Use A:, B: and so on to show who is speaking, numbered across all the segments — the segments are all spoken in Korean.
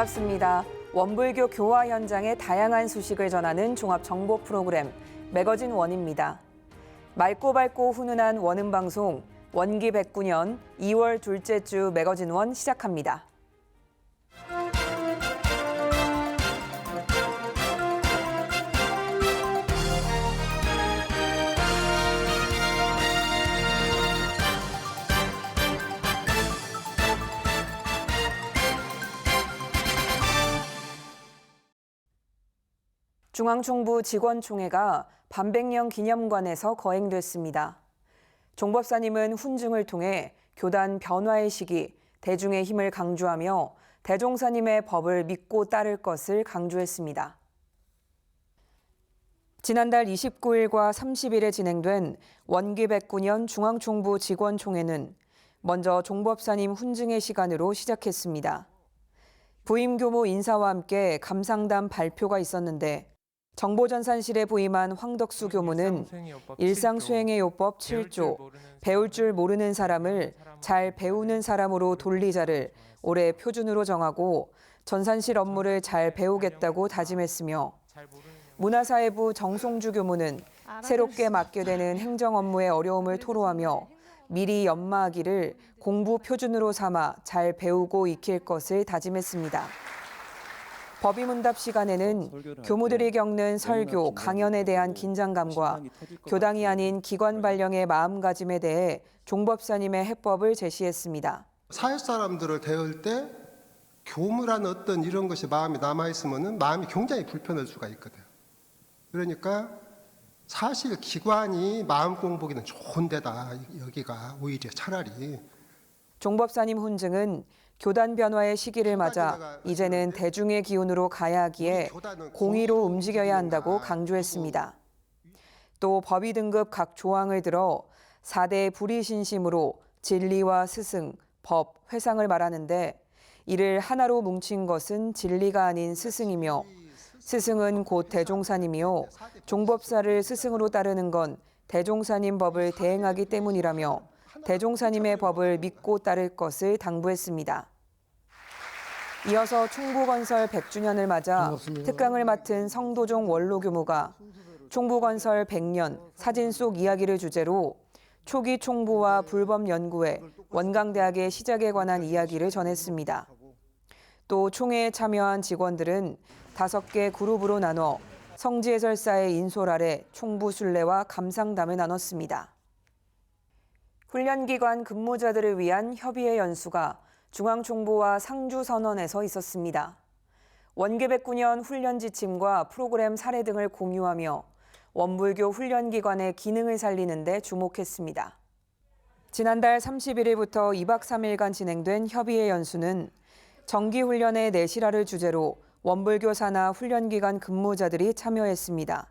A: 반갑습니다. 원불교 교화 현장의 다양한 소식을 전하는 종합 정보 프로그램 매거진 원입니다. 맑고 밝고 훈훈한 원음방송 원기 109년 2월 둘째 주 매거진 원 시작합니다. 중앙총부 직원총회가 반백년 기념관에서 거행됐습니다. 종법사님은 훈증을 통해 교단 변화의 시기, 대중의 힘을 강조하며 대종사님의 법을 믿고 따를 것을 강조했습니다. 지난달 29일과 30일에 진행된 원기 109년 중앙총부 직원총회는 먼저 종법사님 훈증의 시간으로 시작했습니다. 부임 교모 인사와 함께 감상담 발표가 있었는데 정보전산실에 부임한 황덕수 교모는 일상수행의 요법 7조, 배울 줄 모르는 사람을 잘 배우는 사람으로 돌리자를 올해 표준으로 정하고 전산실 업무를 잘 배우겠다고 다짐했으며 문화사회부 정송주 교모는 새롭게 맡게 되는 행정 업무의 어려움을 토로하며 미리 연마하기를 공부 표준으로 삼아 잘 배우고 익힐 것을 다짐했습니다. 법의문답 시간에는 교무들이 겪는 설교, 강연에 대한 긴장감과 교당이 아닌 기관 발령의 마음가짐에 대해 종법사님의 해법을 제시했습니다.
B: 사회 사람들을 대할 때 교무라는 어떤 이런 것이 마음에 남아있으면 마음이 굉장히 불편할 수가 있거든요. 그러니까 사실 기관이 마음 공부기는 좋은 데다, 여기가 오히려 차라리. 종법사님
A: 훈증은 교단 변화의 시기를 맞아 이제는 대중의 기운으로 가야 하기에 공의로 움직여야 한다고 강조했습니다. 또 법의 등급 각 조항을 들어 4대 불의신심으로 진리와 스승, 법, 회상을 말하는데 이를 하나로 뭉친 것은 진리가 아닌 스승이며 스승은 곧 대종사님이요 종법사를 스승으로 따르는 건 대종사님 법을 대행하기 때문이라며 대종사님의 법을 믿고 따를 것을 당부했습니다. 이어서 총부건설 100주년을 맞아 특강을 맡은 성도종 원로교무가 총부건설 100년 사진 속 이야기를 주제로 초기 총부와 불법 연구회, 원광대학의 시작에 관한 이야기를 전했습니다. 또 총회에 참여한 직원들은 5개 그룹으로 나눠 성지해설사의 인솔 아래 총부 순례와 감상담을 나눴습니다. 훈련기관 근무자들을 위한 협의회 연수가 중앙총부와 상주선언에서 있었습니다. 원기 109년 훈련 지침과 프로그램 사례 등을 공유하며 원불교 훈련기관의 기능을 살리는 데 주목했습니다. 지난달 31일부터 2박 3일간 진행된 협의회 연수는 정기훈련의 내실화를 주제로 원불교 산하 훈련기관 근무자들이 참여했습니다.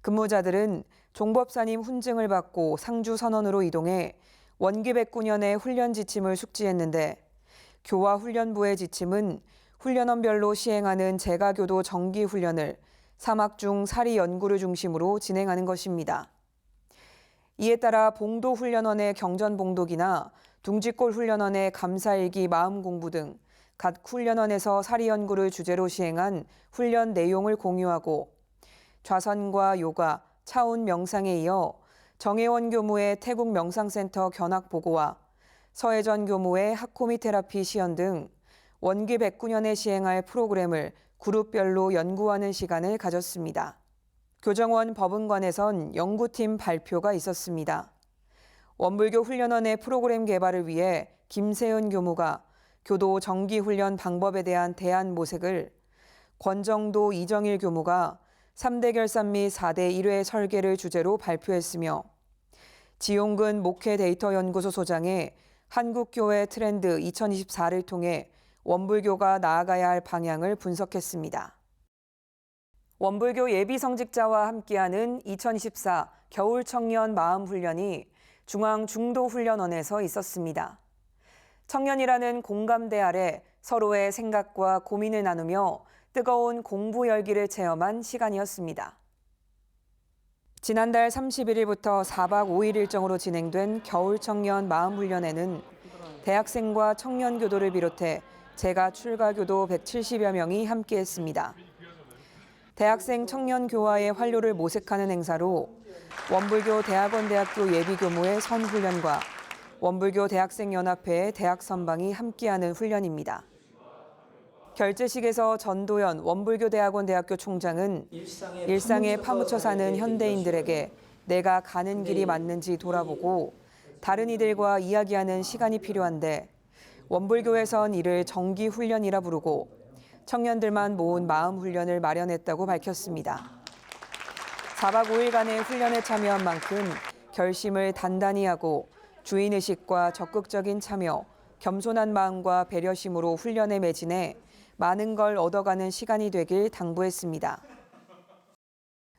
A: 근무자들은 종법사님 훈증을 받고 상주선언으로 이동해 원기 109년의 훈련 지침을 숙지했는데 교화훈련부의 지침은 훈련원별로 시행하는 재가교도 정기훈련을 사막 중 사리 연구를 중심으로 진행하는 것입니다. 이에 따라 봉도훈련원의 경전봉독이나 둥지골훈련원의 감사일기 마음공부 등 각 훈련원에서 사리 연구를 주제로 시행한 훈련 내용을 공유하고 좌선과 요가, 차운 명상에 이어 정혜원 교무의 태국 명상센터 견학 보고와 서혜전 교무의 하코미 테라피 시연 등 원기 109년에 시행할 프로그램을 그룹별로 연구하는 시간을 가졌습니다. 교정원 법은관에선 연구팀 발표가 있었습니다. 원불교 훈련원의 프로그램 개발을 위해 김세은 교무가 교도 정기훈련 방법에 대한 대안 모색을, 권정도 이정일 교무가 3대 결산 및 4대 1회 설계를 주제로 발표했으며 지용근 목회 데이터 연구소 소장의 한국교회 트렌드 2024를 통해 원불교가 나아가야 할 방향을 분석했습니다. 원불교 예비성직자와 함께하는 2024 겨울청년 마음훈련이 중앙중도훈련원에서 있었습니다. 청년이라는 공감대 아래 서로의 생각과 고민을 나누며 뜨거운 공부 열기를 체험한 시간이었습니다. 지난달 31일부터 4박 5일 일정으로 진행된 겨울청년 마음훈련에는 대학생과 청년교도를 비롯해 재가 출가교도 170여 명이 함께했습니다. 대학생 청년 교화의 활로를 모색하는 행사로 원불교 대학원대학교 예비교무의 선훈련과 원불교 대학생연합회의 대학 선방이 함께하는 훈련입니다. 결제식에서 전도연 원불교 대학원대학교 총장은 일상에 파묻혀 사는 현대인들에게 내가 가는 길이 맞는지 돌아보고 다른 이들과 이야기하는 시간이 필요한데 원불교에선 이를 정기훈련이라 부르고 청년들만 모은 마음훈련을 마련했다고 밝혔습니다. 4박 5일간의 훈련에 참여한 만큼 결심을 단단히 하고 주인의식과 적극적인 참여, 겸손한 마음과 배려심으로 훈련에 매진해 많은 걸 얻어가는 시간이 되길 당부했습니다.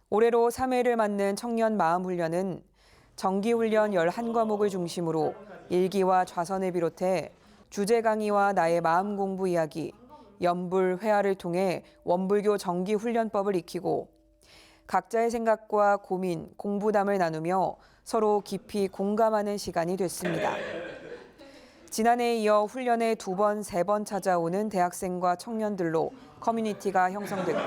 A: 올해로 3회를 맞는 청년 마음훈련은 정기훈련 11과목을 중심으로 일기와 좌선을 비롯해 주제 강의와 나의 마음 공부 이야기, 연불, 회화를 통해 원불교 정기훈련법을 익히고 각자의 생각과 고민, 공부담을 나누며 서로 깊이 공감하는 시간이 됐습니다. 지난해에 이어 훈련에 2번, 3번 찾아오는 대학생과 청년들로 커뮤니티가 형성됐고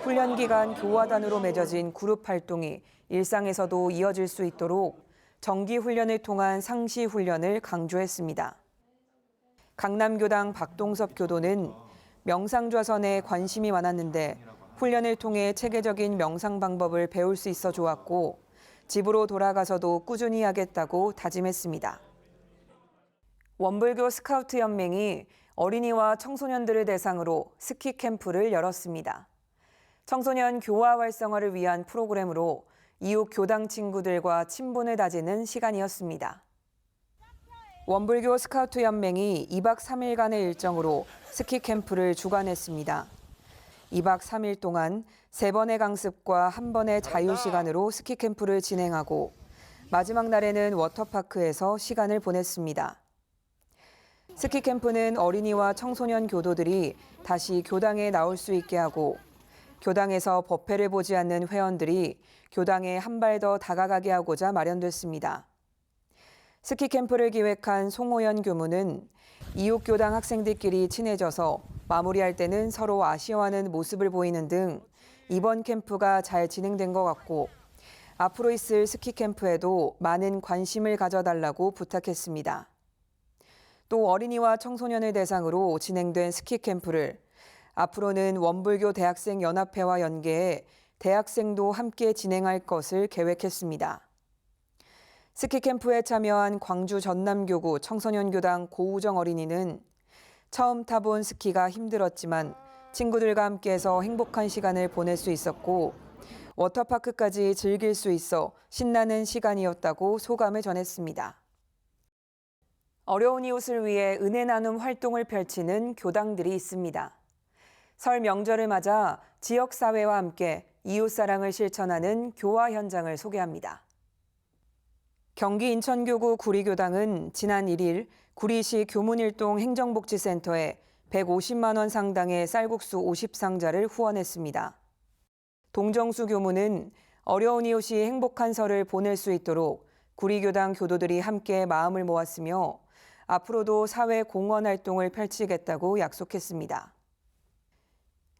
A: 훈련 기간 교화단으로 맺어진 그룹 활동이 일상에서도 이어질 수 있도록 정기 훈련을 통한 상시 훈련을 강조했습니다. 강남교당 박동섭 교도는 명상좌선에 관심이 많았는데 훈련을 통해 체계적인 명상 방법을 배울 수 있어 좋았고 집으로 돌아가서도 꾸준히 하겠다고 다짐했습니다. 원불교 스카우트 연맹이 어린이와 청소년들을 대상으로 스키 캠프를 열었습니다. 청소년 교화 활성화를 위한 프로그램으로 이웃 교당 친구들과 친분을 다지는 시간이었습니다. 원불교 스카우트 연맹이 2박 3일간의 일정으로 스키 캠프를 주관했습니다. 2박 3일 동안 3번의 강습과 1번의 자유시간으로 스키 캠프를 진행하고 마지막 날에는 워터파크에서 시간을 보냈습니다. 스키 캠프는 어린이와 청소년 교도들이 다시 교당에 나올 수 있게 하고 교당에서 법회를 보지 않는 회원들이 교당에 한 발 더 다가가게 하고자 마련됐습니다. 스키 캠프를 기획한 송호연 교무는 이웃 교당 학생들끼리 친해져서 마무리할 때는 서로 아쉬워하는 모습을 보이는 등 이번 캠프가 잘 진행된 것 같고 앞으로 있을 스키 캠프에도 많은 관심을 가져달라고 부탁했습니다. 또 어린이와 청소년을 대상으로 진행된 스키 캠프를 앞으로는 원불교 대학생 연합회와 연계해 대학생도 함께 진행할 것을 계획했습니다. 스키 캠프에 참여한 광주 전남교구 청소년교당 고우정 어린이는 처음 타본 스키가 힘들었지만 친구들과 함께해서 행복한 시간을 보낼 수 있었고 워터파크까지 즐길 수 있어 신나는 시간이었다고 소감을 전했습니다. 어려운 이웃을 위해 은혜 나눔 활동을 펼치는 교당들이 있습니다. 설 명절을 맞아 지역사회와 함께 이웃사랑을 실천하는 교화 현장을 소개합니다. 경기 인천교구 구리교당은 지난 1일 구리시 교문일동 행정복지센터에 150만 원 상당의 쌀국수 50상자를 후원했습니다. 동정수 교무는 어려운 이웃이 행복한 설을 보낼 수 있도록 구리교당 교도들이 함께 마음을 모았으며 앞으로도 사회 공헌 활동을 펼치겠다고 약속했습니다.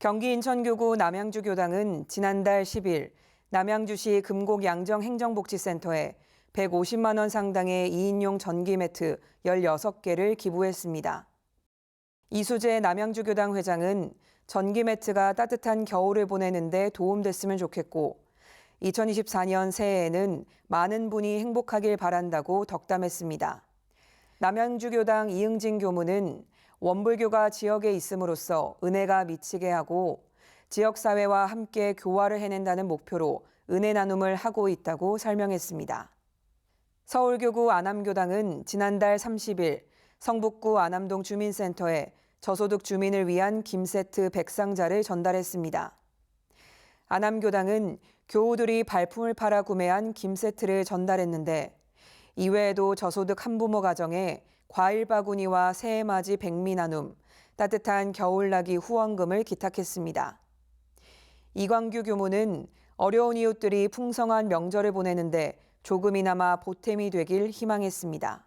A: 경기 인천교구 남양주 교당은 지난달 10일 남양주시 금곡 양정행정복지센터에 150만 원 상당의 2인용 전기 매트 16개를 기부했습니다. 이수재 남양주교당 회장은 전기 매트가 따뜻한 겨울을 보내는 데 도움됐으면 좋겠고 2024년 새해에는 많은 분이 행복하길 바란다고 덕담했습니다. 남양주교당 이응진 교무는 원불교가 지역에 있음으로써 은혜가 미치게 하고 지역사회와 함께 교화를 해낸다는 목표로 은혜 나눔을 하고 있다고 설명했습니다. 서울교구 안암교당은 지난달 30일 성북구 안암동 주민센터에 저소득 주민을 위한 김세트 100상자를 전달했습니다. 안암교당은 교우들이 발품을 팔아 구매한 김세트를 전달했는데 이외에도 저소득 한부모 가정에 과일 바구니와 새해맞이 백미 나눔, 따뜻한 겨울나기 후원금을 기탁했습니다. 이광규 교무는 어려운 이웃들이 풍성한 명절을 보내는데 조금이나마 보탬이 되길 희망했습니다.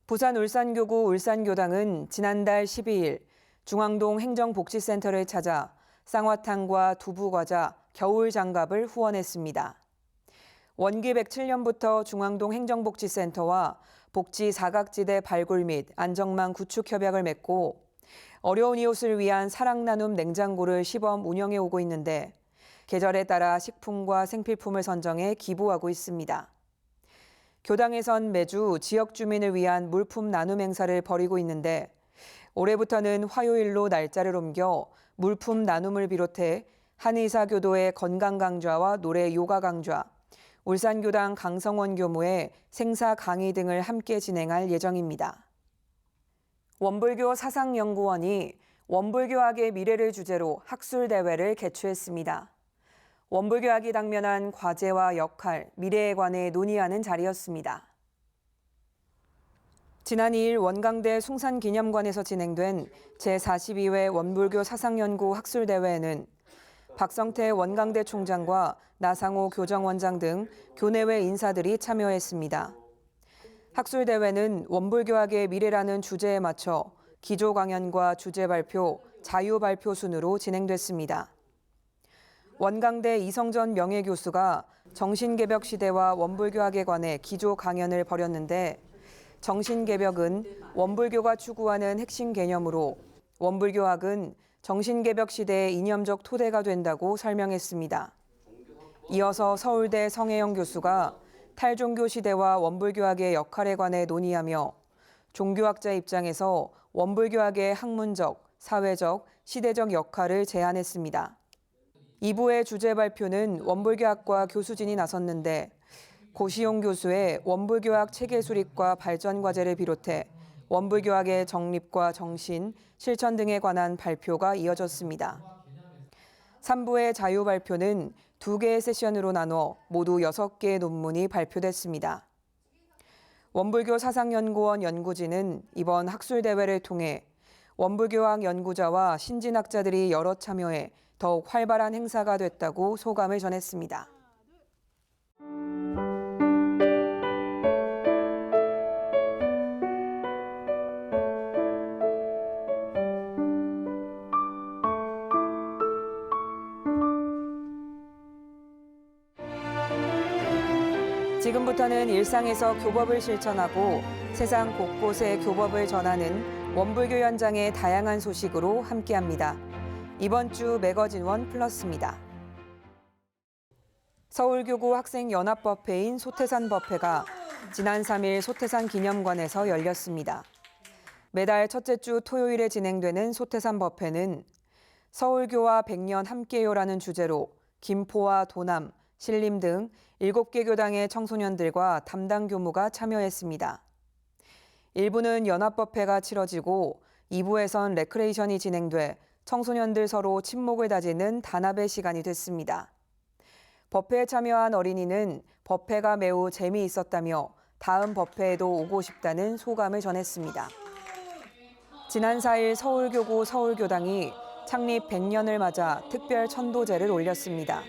A: 부산 울산교구 울산교당은 지난달 12일 중앙동 행정복지센터를 찾아 쌍화탕과 두부과자, 겨울장갑을 후원했습니다. 원기 107년부터 중앙동 행정복지센터와 복지 사각지대 발굴 및 안정망 구축 협약을 맺고 어려운 이웃을 위한 사랑나눔 냉장고를 시범 운영해 오고 있는데 계절에 따라 식품과 생필품을 선정해 기부하고 있습니다. 교당에선 매주 지역 주민을 위한 물품 나눔 행사를 벌이고 있는데 올해부터는 화요일로 날짜를 옮겨 물품 나눔을 비롯해 한의사교도의 건강 강좌와 노래 요가 강좌, 울산교당 강성원 교무의 생사 강의 등을 함께 진행할 예정입니다. 원불교 사상연구원이 원불교학의 미래를 주제로 학술대회를 개최했습니다. 원불교학이 당면한 과제와 역할, 미래에 관해 논의하는 자리였습니다. 지난 2일 원광대 숭산기념관에서 진행된 제42회 원불교 사상연구 학술대회에는 박성태 원광대 총장과 나상호 교정원장 등 교내외 인사들이 참여했습니다. 학술대회는 원불교학의 미래라는 주제에 맞춰 기조 강연과 주제 발표, 자유 발표 순으로 진행됐습니다. 원광대 이성전 명예교수가 정신개벽 시대와 원불교학에 관해 기조 강연을 벌였는데 정신개벽은 원불교가 추구하는 핵심 개념으로 원불교학은 정신개벽 시대의 이념적 토대가 된다고 설명했습니다. 이어서 서울대 성혜영 교수가 탈종교 시대와 원불교학의 역할에 관해 논의하며 종교학자 입장에서 원불교학의 학문적, 사회적, 시대적 역할을 제안했습니다. 2부의 주제 발표는 원불교학과 교수진이 나섰는데 고시용 교수의 원불교학 체계 수립과 발전 과제를 비롯해 원불교학의 정립과 정신, 실천 등에 관한 발표가 이어졌습니다. 3부의 자유 발표는 2개의 세션으로 나눠 모두 6개의 논문이 발표됐습니다. 원불교 사상연구원 연구진은 이번 학술대회를 통해 원불교학 연구자와 신진학자들이 여러 참여해 더욱 활발한 행사가 됐다고 소감을 전했습니다. 지금부터는 일상에서 교법을 실천하고 세상 곳곳에 교법을 전하는 원불교 현장의 다양한 소식으로 함께합니다. 이번 주 매거진원 플러스입니다. 서울교구 학생연합법회인 소태산법회가 지난 3일 소태산 기념관에서 열렸습니다. 매달 첫째 주 토요일에 진행되는 소태산법회는 서울교와 100년 함께요라는 주제로 김포와 도남, 신림 등 7개 교당의 청소년들과 담당 교무가 참여했습니다. 1부는 연합법회가 치러지고 2부에선 레크레이션이 진행돼 청소년들 서로 친목을 다지는 단합의 시간이 됐습니다. 법회에 참여한 어린이는 법회가 매우 재미있었다며 다음 법회에도 오고 싶다는 소감을 전했습니다. 지난 4일 서울교구 서울교당이 창립 100년을 맞아 특별 천도제를 올렸습니다.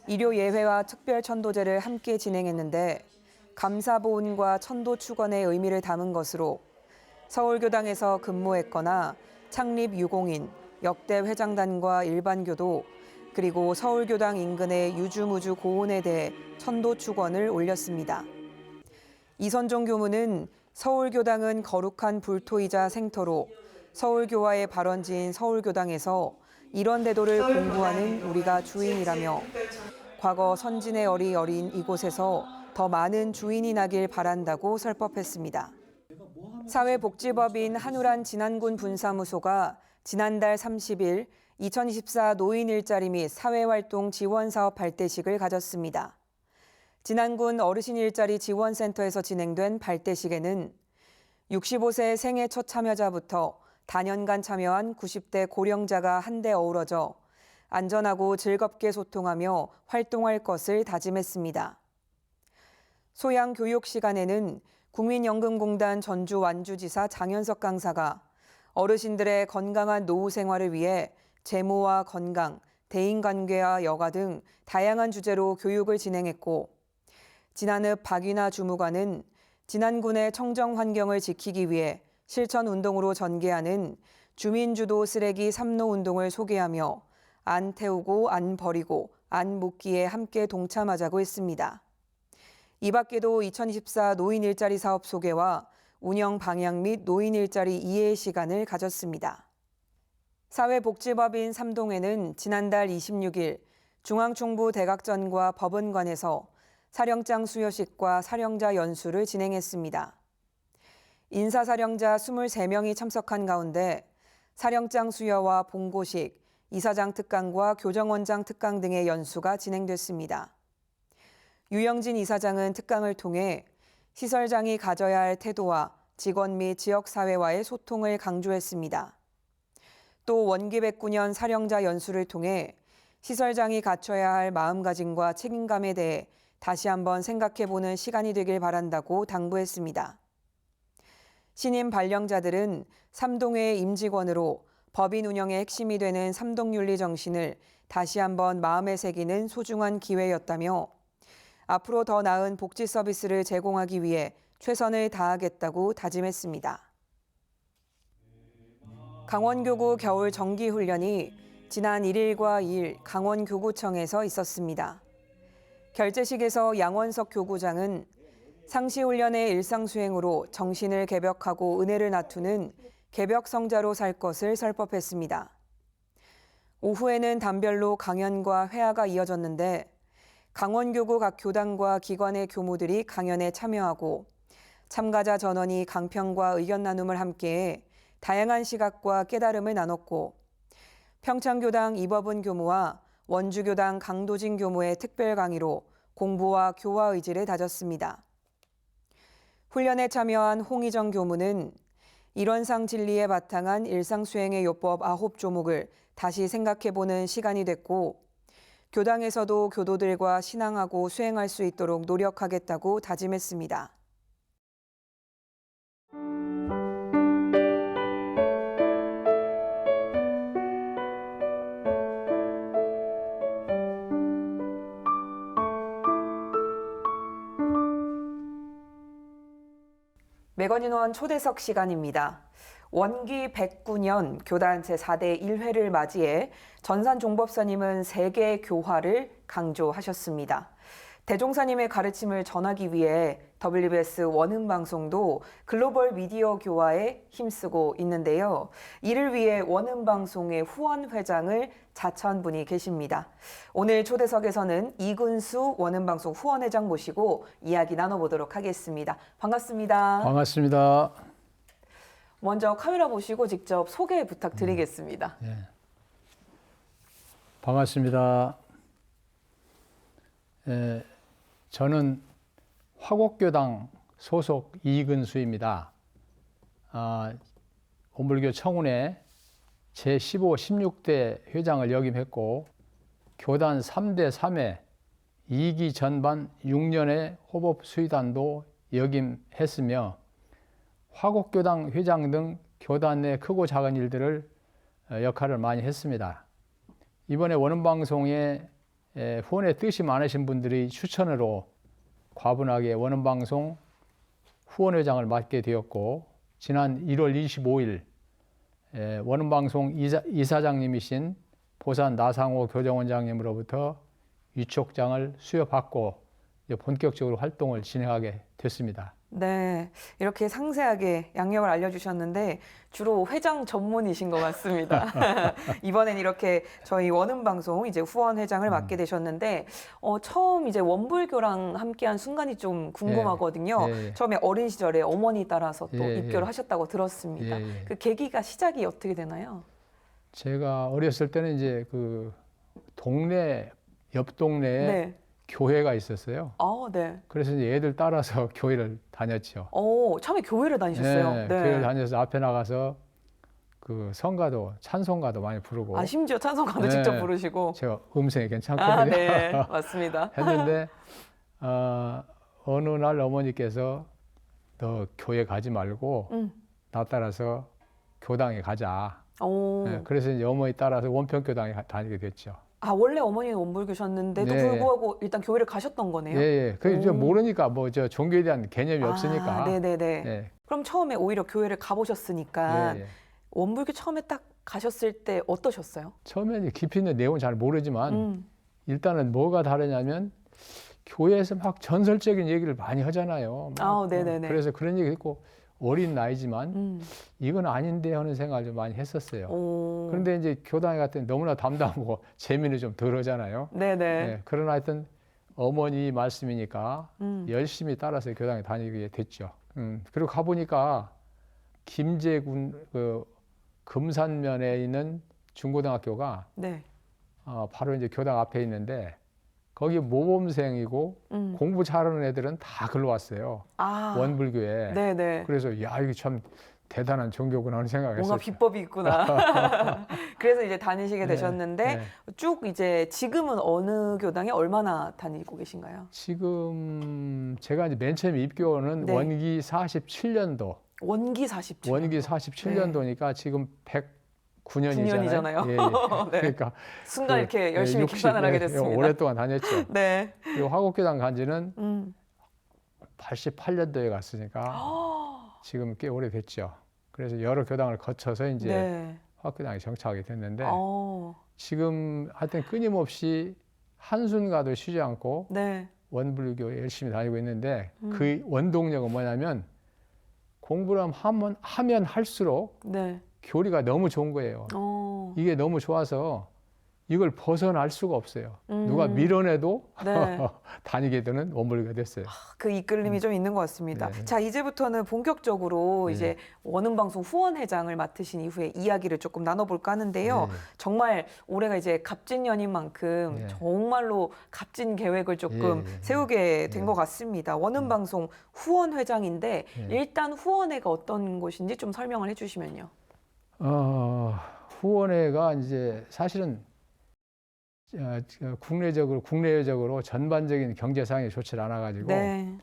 A: 일요 예회와 특별 천도제를 함께 진행했는데 감사보훈과 천도 축원의 의미를 담은 것으로 서울교당에서 근무했거나 창립 유공인, 역대 회장단과 일반교도, 그리고 서울교당 인근의 유주무주 고온에 대해 천도 축원을 올렸습니다. 이선종 교무는 서울교당은 거룩한 불토이자 생터로 서울교화의 발원지인 서울교당에서 이런 대도를 공부하는 우리가 주인이라며 과거 선진의 얼이 어린 이곳에서 더 많은 주인이 나길 바란다고 설법했습니다. 사회복지법인 한우란 진안군 분사무소가 지난달 30일 2024 노인 일자리 및 사회활동 지원사업 발대식을 가졌습니다. 진안군 어르신 일자리 지원센터에서 진행된 발대식에는 65세 생애 첫 참여자부터 다년간 참여한 90대 고령자가 한데 어우러져 안전하고 즐겁게 소통하며 활동할 것을 다짐했습니다. 소양 교육 시간에는 국민연금공단 전주 완주지사 장현석 강사가 어르신들의 건강한 노후 생활을 위해 재모와 건강, 대인관계와 여가 등 다양한 주제로 교육을 진행했고 진한읍 박윤아 주무관은 진안군의 청정 환경을 지키기 위해 실천 운동으로 전개하는 주민주도 쓰레기 삼로 운동을 소개하며 안 태우고 안 버리고 안 묻기에 함께 동참하자고 했습니다. 이 밖에도 2024 노인 일자리 사업 소개와 운영 방향 및 노인 일자리 이해 시간을 가졌습니다. 사회복지법인 삼동에는 지난달 26일 중앙총부 대각전과 법원관에서 사령장 수여식과 사령자 연수를 진행했습니다. 인사사령자 23명이 참석한 가운데 사령장 수여와 봉고식, 이사장 특강과 교정원장 특강 등의 연수가 진행됐습니다. 유영진 이사장은 특강을 통해 시설장이 가져야 할 태도와 직원 및 지역사회와의 소통을 강조했습니다. 또 원기 109년 사령자 연수를 통해 시설장이 갖춰야 할 마음가짐과 책임감에 대해 다시 한번 생각해보는 시간이 되길 바란다고 당부했습니다. 신임 발령자들은 삼동회의 임직원으로 법인 운영의 핵심이 되는 삼동윤리 정신을 다시 한번 마음에 새기는 소중한 기회였다며 앞으로 더 나은 복지 서비스를 제공하기 위해 최선을 다하겠다고 다짐했습니다. 강원교구 겨울 정기훈련이 지난 1일과 2일 강원교구청에서 있었습니다. 결재식에서 양원석 교구장은 상시훈련의 일상수행으로 정신을 개벽하고 은혜를 나투는 개벽성자로 살 것을 설법했습니다. 오후에는 단별로 강연과 회화가 이어졌는데 강원교구 각 교단과 기관의 교무들이 강연에 참여하고 참가자 전원이 강평과 의견 나눔을 함께해 다양한 시각과 깨달음을 나눴고 평창교당 이법은 교무와 원주교당 강도진 교무의 특별 강의로 공부와 교화 의지를 다졌습니다. 훈련에 참여한 홍희정 교무는 일원상 진리에 바탕한 일상수행의 요법 9조목을 다시 생각해보는 시간이 됐고 교당에서도 교도들과 신앙하고 수행할 수 있도록 노력하겠다고 다짐했습니다. 매건인원 초대석 시간입니다. 원기 109년 교단 제4대 1회를 맞이해 전산 종법사님은 세계 교화를 강조하셨습니다. 대종사님의 가르침을 전하기 위해 WBS 원음방송도 글로벌 미디어 교화에 힘쓰고 있는데요. 이를 위해 원음방송의 후원회장을 자처한 분이 계십니다. 오늘 초대석에서는 이근수 원음방송 후원회장 모시고 이야기 나눠보도록 하겠습니다. 반갑습니다.
C: 반갑습니다.
A: 먼저 카메라 보시고 직접 소개 부탁드리겠습니다.
C: 네. 반갑습니다. 저는 화곡교당 소속 이근수입니다. 온불교 청운회 제15, 16대 회장을 역임했고 교단 3대 3회 2기 전반 6년의 호법 수의단도 역임했으며 화곡교당 회장 등 교단 내 크고 작은 일들을 역할을 많이 했습니다. 이번에 원음방송에 후원의 뜻이 많으신 분들의 추천으로 과분하게 원음방송 후원회장을 맡게 되었고 지난 1월 25일 원음방송 이사장님이신 보산 나상호 교정원장님으로부터 위촉장을 수여받고 본격적으로 활동을 진행하게 됐습니다.
A: 네, 이렇게 상세하게 양력을 알려주셨는데 주로 회장 전문이신 것 같습니다. 이번엔 이렇게 저희 원음방송 이제 후원회장을 맡게 되셨는데 처음 이제 원불교랑 함께한 순간이 좀 궁금하거든요. 처음에 어린 시절에 어머니 따라서 또 입교를 하셨다고 들었습니다. 그 계기가 시작이 어떻게 되나요?
C: 제가 어렸을 때는 이제 그 옆 동네에 교회가 있었어요.
A: 네.
C: 그래서 이제 애들 따라서 교회를 다녔죠.
A: 처음에 교회를 다니셨어요?
C: 네. 교회를 다녀서 앞에 나가서 그 성가도, 찬송가도 많이 부르고.
A: 심지어 찬송가도 직접 부르시고.
C: 제가 음성이 괜찮거든요.
A: 네, 맞습니다.
C: 했는데 어느 날 어머니께서 너 교회 가지 말고 나 따라서 교당에 가자. 네, 그래서 이제 어머니 따라서 원평교당에 다니게 됐죠.
A: 아, 원래 어머니는 원불교셨는데도
C: 네.
A: 불구하고 일단 교회를 가셨던 거네요.
C: 예, 예. 그 이제
A: 오.
C: 모르니까 뭐 저 종교에 대한 개념이 없으니까.
A: 네네네.
C: 예,
A: 그럼 처음에 오히려 교회를 가보셨으니까
C: 예, 예.
A: 원불교 처음에 딱 가셨을 때 어떠셨어요?
C: 처음에 깊이 있는 내용은 잘 모르지만
A: 음.
C: 일단은 뭐가 다르냐면 교회에서 막 전설적인 얘기를 많이 하잖아요. 막,
A: 아, 네네네.
C: 그래서 그런 얘기 듣고 어린 나이지만
A: 음.
C: 이건 아닌데 하는 생각을 좀 많이 했었어요.
A: 오.
C: 그런데 이제 교당에 갔더니 너무나 담담하고 재미는 좀 덜 하잖아요.
A: 네네.
C: 예, 그러나 하여튼 어머니 말씀이니까
A: 음.
C: 열심히 따라서 교당에 다니게 됐죠. 그리고 가보니까 김제군 그 금산면에 있는 중고등학교가
A: 네.
C: 바로 이제 교당 앞에 있는데 거기 모범생이고 공부 잘하는 애들은 다 글로 왔어요.
A: 아.
C: 원불교에.
A: 네네.
C: 그래서 야 이게 참 대단한 종교구나 하는 생각을
A: 뭔가
C: 했었죠.
A: 비법이 있구나. 그래서 이제 다니시게
C: 네,
A: 되셨는데
C: 네.
A: 쭉 이제 지금은 어느 교당에 얼마나 다니고 계신가요?
C: 지금 제가 이제 맨 처음 입교는
A: 네.
C: 원기 47년도.
A: 원기 47.
C: 원기 47년도니까 지금 109년이잖아요.
A: 9년이잖아요.
C: 예, 예.
A: 네.
C: 그러니까
A: 순간
C: 그,
A: 이렇게 열심히
C: 60,
A: 계산을 하게
C: 예,
A: 됐습니다.
C: 오랫동안 다녔죠.
A: 네.
C: 그리고 화곡교당 간 지는
A: 음.
C: 88년도에 갔으니까 지금 꽤 오래됐죠. 그래서 여러 교당을 거쳐서 이제
A: 네.
C: 화곡교당에 정착하게 됐는데
A: 어.
C: 지금 하여튼 끊임없이 한순간도 쉬지 않고
A: 네.
C: 원불교에 열심히 다니고 있는데 그 원동력은 뭐냐면 공부를 하면 할수록
A: 네.
C: 교리가 너무 좋은 거예요.
A: 어.
C: 이게 너무 좋아서 이걸 벗어날 수가 없어요. 누가 밀어내도
A: 네.
C: 다니게 되는 원불교가 됐어요.
A: 그 이끌림이 좀 있는 것 같습니다.
C: 네.
A: 자, 이제부터는 본격적으로
C: 네.
A: 이제 원음방송 후원회장을 맡으신 이후에 이야기를 조금 나눠볼까 하는데요.
C: 네.
A: 정말 올해가 이제 갑진년인 만큼
C: 네.
A: 정말로 값진 계획을 조금
C: 예, 예, 예.
A: 세우게 된
C: 네.
A: 것 같습니다. 원음방송 후원회장인데
C: 네.
A: 일단 후원회가 어떤 곳인지 좀 설명을 해주시면요.
C: 후원회가 이제 사실은 국내적으로 전반적인 경제 상황이 좋지 않아 가지고
A: 네.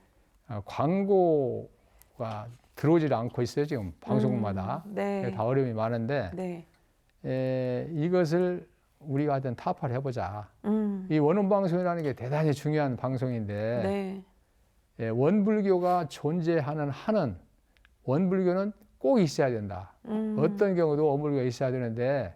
C: 광고가 들어오질 않고 있어요. 지금 방송마다
A: 네.
C: 다 어려움이 많은데
A: 네.
C: 이것을 우리가 하여튼 타파를 해보자. 이 원음 방송이라는 게 대단히 중요한 방송인데
A: 네.
C: 원불교가 존재하는 한은 원불교는 꼭 있어야 된다. 어떤 경우도 원불교가 있어야 되는데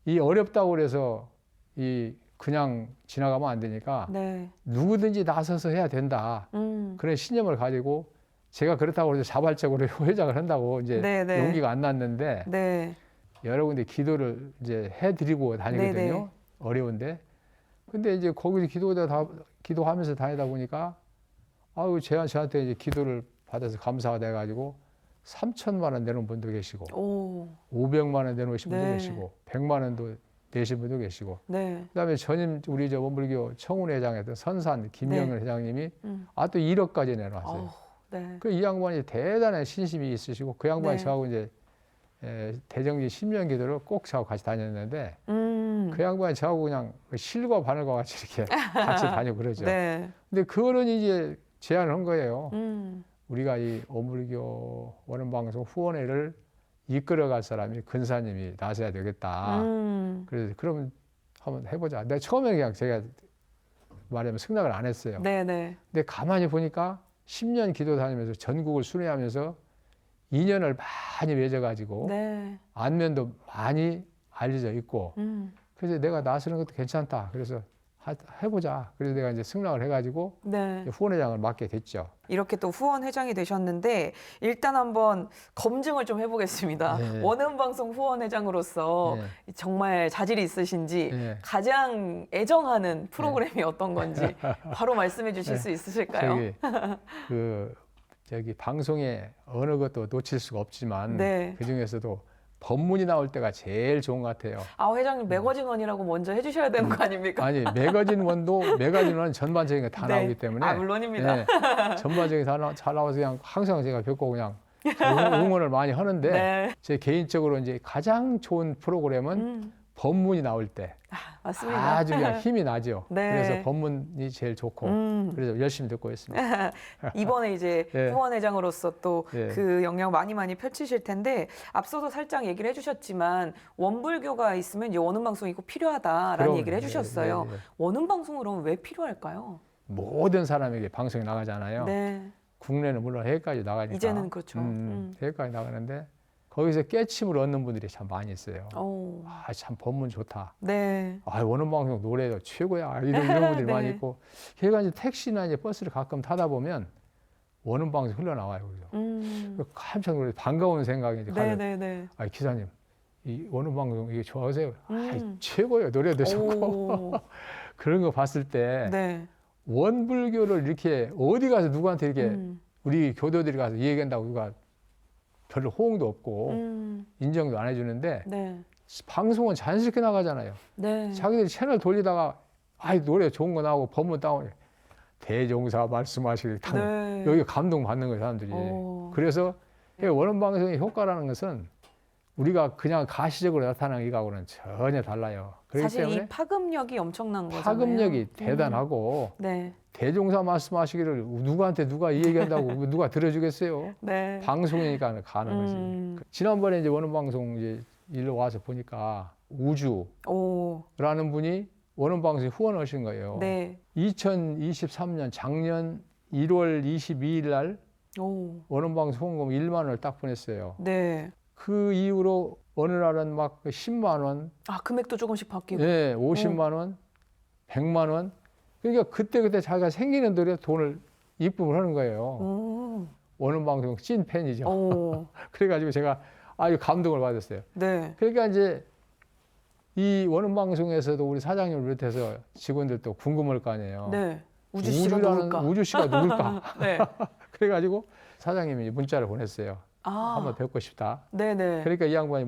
C: 이 어렵다고 그래서 이 그냥 지나가면 안 되니까
A: 네.
C: 누구든지 나서서 해야 된다. 그런 신념을 가지고 제가 그렇다고 해서 자발적으로 회장을 한다고 이제
A: 네, 네.
C: 용기가 안 났는데
A: 네.
C: 여러 군데 기도를 이제 해드리고 다니거든요.
A: 네, 네.
C: 어려운데. 근데 이제 거기서 기도하면서 다니다 보니까 아유 저한테 이제 기도를 받아서 감사가 돼가지고 3천만 원 내놓은 분도 계시고
A: 오.
C: 500만 원 내놓으신 분도
A: 네.
C: 계시고 100만 원도 내신 분도 계시고
A: 네.
C: 그다음에 전임 우리 저 원불교 청운회장이었던 선산 김영일
A: 네.
C: 회장님이 또 1억까지 내놨어요.
A: 어, 네.
C: 그 이 양반이 대단한 신심이 있으시고 그 양반이
A: 네.
C: 저하고 이제 대정기 10년 기도를 꼭 저하고 같이 다녔는데 그 양반이 저하고 그냥 실과 바늘과 같이 이렇게 같이 다니고 그러죠.
A: 네.
C: 근데 그거는 이제 제안을 한 거예요.
A: 음.
C: 우리가 이 원불교 원음방송 후원회를 이끌어갈 사람이 근사님이 나서야 되겠다. 그래서 그러면 한번 해보자. 내가 처음에 그냥 제가 말하면 승낙을 안 했어요.
A: 네네.
C: 근데 가만히 보니까 10년 기도 다니면서 전국을 순회하면서 인연을 많이 맺어가지고
A: 네.
C: 안면도 많이 알려져 있고 그래서 내가 나서는 것도 괜찮다. 그래서 해보자. 그래서 내가 이제 승낙을 해가지고
A: 네.
C: 후원회장을 맡게 됐죠.
A: 이렇게 또 후원 회장이 되셨는데 일단 한번 검증을 좀 해보겠습니다.
C: 네.
A: 원음방송 후원 회장으로서
C: 네.
A: 정말 자질이 있으신지
C: 네.
A: 가장 애정하는 프로그램이 어떤 건지 바로 말씀해 주실
C: 네.
A: 수 있으실까요?
C: 저기 방송에 어느 것도 놓칠 수가 없지만
A: 네.
C: 그 중에서도 법문이 나올 때가 제일 좋은 것 같아요.
A: 아, 회장님 매거진원이라고 먼저 해주셔야 되는 거 아닙니까?
C: 아니 매거진원은 전반적인 게 다
A: 네.
C: 나오기 때문에
A: 아, 물론입니다.
C: 네, 전반적인 게 잘 나와서 그냥 항상 제가 뵙고 그냥 응원을 많이 하는데
A: 네.
C: 제 개인적으로 이제 가장 좋은 프로그램은 법문이 나올 때
A: 맞습니다.
C: 아주 그냥 힘이 나죠.
A: 네.
C: 그래서 법문이 제일 좋고 그래서 열심히 듣고 있습니다.
A: 이번에 이제
C: 네.
A: 후원회장으로서 또
C: 네.
A: 그 역량 많이 펼치실 텐데 앞서도 살짝 얘기를 해주셨지만 원불교가 있으면 이제 원음 방송이 꼭 필요하다라는
C: 그럼,
A: 얘기를 해주셨어요.
C: 네, 네.
A: 원음 방송으로는 왜 필요할까요?
C: 모든 사람에게 방송이 나가잖아요.
A: 네,
C: 국내는 물론 해외까지 나가니까.
A: 이제는 그렇죠.
C: 해외까지 나가는데 거기서 깨침을 얻는 분들이 참 많이 있어요.
A: 오.
C: 아, 참 법문 좋다.
A: 네,
C: 아, 원음 방송 노래도 최고야. 이런 분들이
A: 네.
C: 많이 있고. 걔가 이제 택시나 이제 버스를 가끔 타다 보면 원음 방송 흘러나와요. 그래서 깜짝 놀라서 반가운 생각이 이제 가요.
A: 네.
C: 아, 기사님, 이 원음 방송 이게 좋아하세요? 아,
A: 음.
C: 최고예요. 노래도 좋고.
A: 오.
C: 그런 거 봤을 때
A: 네,
C: 원불교를 이렇게 어디 가서 누구한테 이렇게
A: 음.
C: 우리 교도들이 가서 이 얘기한다고 누가 별로 호응도 없고 인정도 안 해주는데
A: 네,
C: 방송은 자연스럽게 나가잖아요.
A: 네.
C: 자기들이 채널 돌리다가 아이 노래 좋은 거 나오고 법문 따오니 대종사 말씀하시길
A: 네.
C: 여기 감동 받는 거예요 사람들이.
A: 오.
C: 그래서 원음 방송의 효과라는 것은 우리가 그냥 가시적으로 나타나는 이거하고는 전혀 달라요. 그렇기
A: 사실
C: 때문에
A: 이 파급력이 엄청난 거잖아요.
C: 파급력이 대단하고
A: 네,
C: 대종사 말씀하시기를 누구한테 누가 이 얘기한다고 누가 들어주겠어요?
A: 네.
C: 방송이니까 가는 거지. 지난번에 이제 원음 방송 이제 일로 와서 보니까 우주라는
A: 오,
C: 분이 원음 방송에 후원하신 거예요.
A: 네,
C: 2023년 작년 1월 22일 날
A: 오,
C: 원음 방송 후원금 1만 원을 딱 보냈어요.
A: 네.
C: 그 이후로 어느 날은 막 10만 원,
A: 아, 금액도 조금씩 바뀌고.
C: 예, 50만 원, 100만 원. 그러니까 그때 자기가 생기는 대로 돈을 입금을 하는 거예요.
A: 오,
C: 원음 방송 찐 팬이죠.
A: 오,
C: 그래가지고 제가 아주 감동을 받았어요.
A: 네,
C: 그러니까 이제 이 원음 방송에서도 우리 사장님을 비롯해서 직원들도 궁금할 거 아니에요.
A: 네. 우주 씨가 누굴까?
C: 우주 씨가 누굴까?
A: 네.
C: 그래가지고 사장님이 문자를 보냈어요.
A: 아,
C: 한번 뵙고 싶다.
A: 네네.
C: 그러니까 이 양반이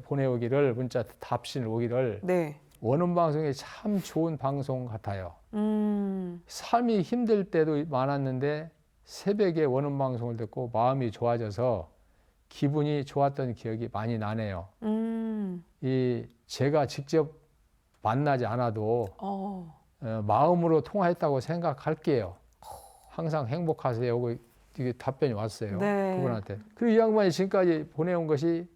C: 보내오기를 문자 답신을 오기를
A: 네.
C: 원음 방송이 참 좋은 방송 같아요. 삶이 힘들 때도 많았는데 새벽에 원음 방송을 듣고 마음이 좋아져서 기분이 좋았던 기억이 많이 나네요. 이 제가 직접 만나지 않아도 마음으로 통화했다고 생각할게요. 항상 행복하세요. 이게 답변이 왔어요.
A: 네.
C: 그분한테. 그리고 이 양반이 지금까지 보내온 것이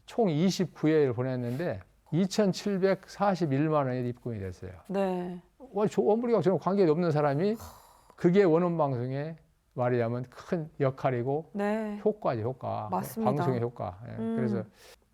C: 총 29회를 보냈는데 2,741만 원이 입금이 됐어요.
A: 네.
C: 원불교하고 저는 관계가 없는 사람이 그게 원음 방송의 말이자면 큰 역할이고
A: 네.
C: 효과죠, 효과.
A: 맞습니다.
C: 방송의 효과. 예. 그래서